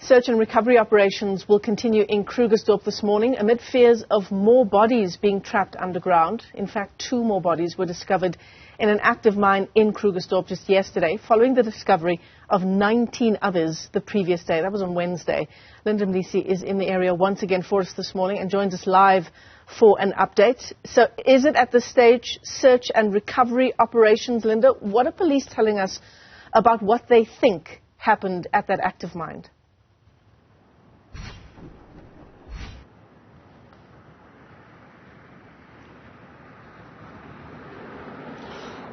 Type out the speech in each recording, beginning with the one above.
Search and recovery operations will continue in Krugersdorp this morning amid fears of more bodies being trapped underground. In fact, 2 more bodies were discovered in an active mine in Krugersdorp just yesterday, following the discovery of 19 others the previous day. That was on Wednesday. Mnisi is in the area once again for us this morning and joins us live for an update. So is it at this stage search and recovery operations, Linda? What are police telling us about what they think happened at that active mine?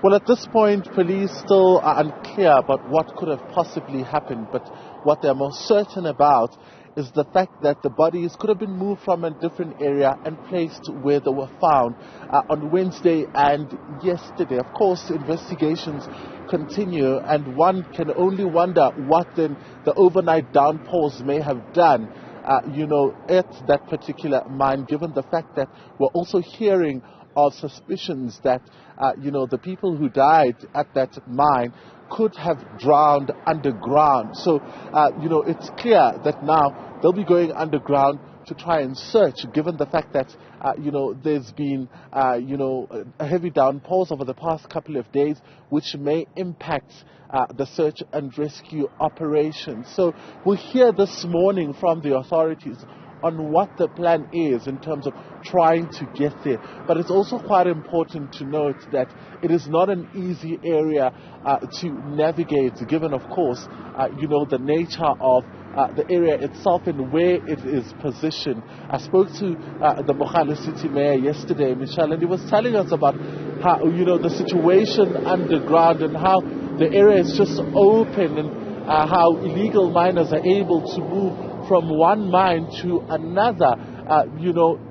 Well, at this point, police still are unclear about what could have possibly happened, but what they're most certain about is the fact that the bodies could have been moved from a different area and placed where they were found on Wednesday and yesterday. Of course, investigations continue, and one can only wonder what then the overnight downpours may have done at that particular mine, given the fact that we're also hearing of suspicions that, the people who died at that mine could have drowned underground. So, it's clear that now they'll be going underground to try and search, given the fact that, there's been, a heavy downpours over the past couple of days, which may impact the search and rescue operation. So we'll hear this morning from the authorities on what the plan is in terms of trying to get there. But it's also quite important to note that it is not an easy area to navigate, given, of course, the nature of the area itself and where it is positioned. I spoke to the Mnisi city mayor yesterday, Michelle, and he was telling us about how, the situation underground and how the area is just open and how illegal miners are able to move from one mine to another,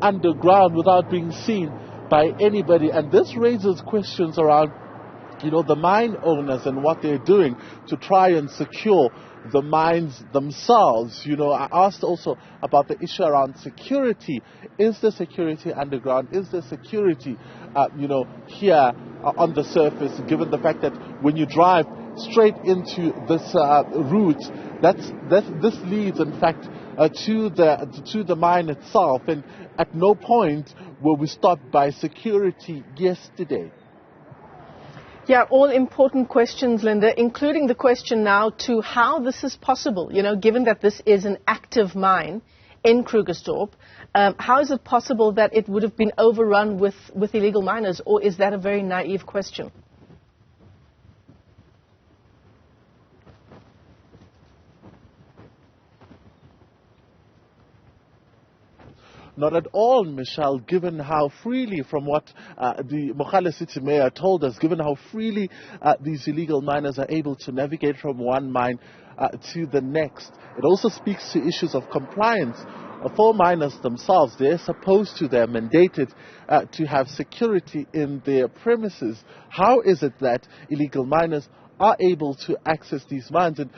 underground without being seen by anybody. And this raises questions around, the mine owners and what they're doing to try and secure the mines themselves. I asked also about the issue around security. Is there security underground? Is there security, here on the surface, given the fact that when you drive straight into this route, this leads, in fact, to the mine itself, and at no point were we stopped by security yesterday. Yeah, all important questions, Linda, including the question now to how this is possible, given that this is an active mine in Krugersdorp. How is it possible that it would have been overrun with illegal miners, or is that a very naive question? Not at all, Michelle, given how freely, from what the Mnisi city mayor told us, given how freely these illegal miners are able to navigate from one mine to the next. It also speaks to issues of compliance. For miners themselves, they're mandated to have security in their premises. How is it that illegal miners are able to access these mines? And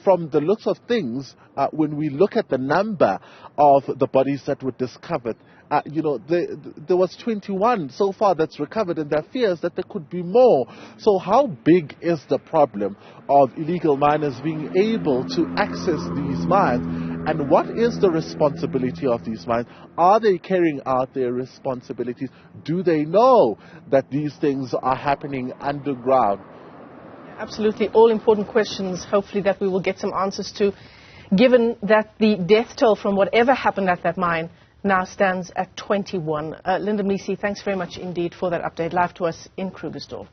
from the looks of things, when we look at the number of the bodies that were discovered, there was 21 so far that's recovered, and there are fears that there could be more. So how big is the problem of illegal miners being able to access these mines? And what is the responsibility of these mines? Are they carrying out their responsibilities? Do they know that these things are happening underground? Absolutely, all important questions, hopefully, that we will get some answers to, given that the death toll from whatever happened at that mine now stands at 21. Linda Mnisi, thanks very much indeed for that update live to us in Krugersdorp.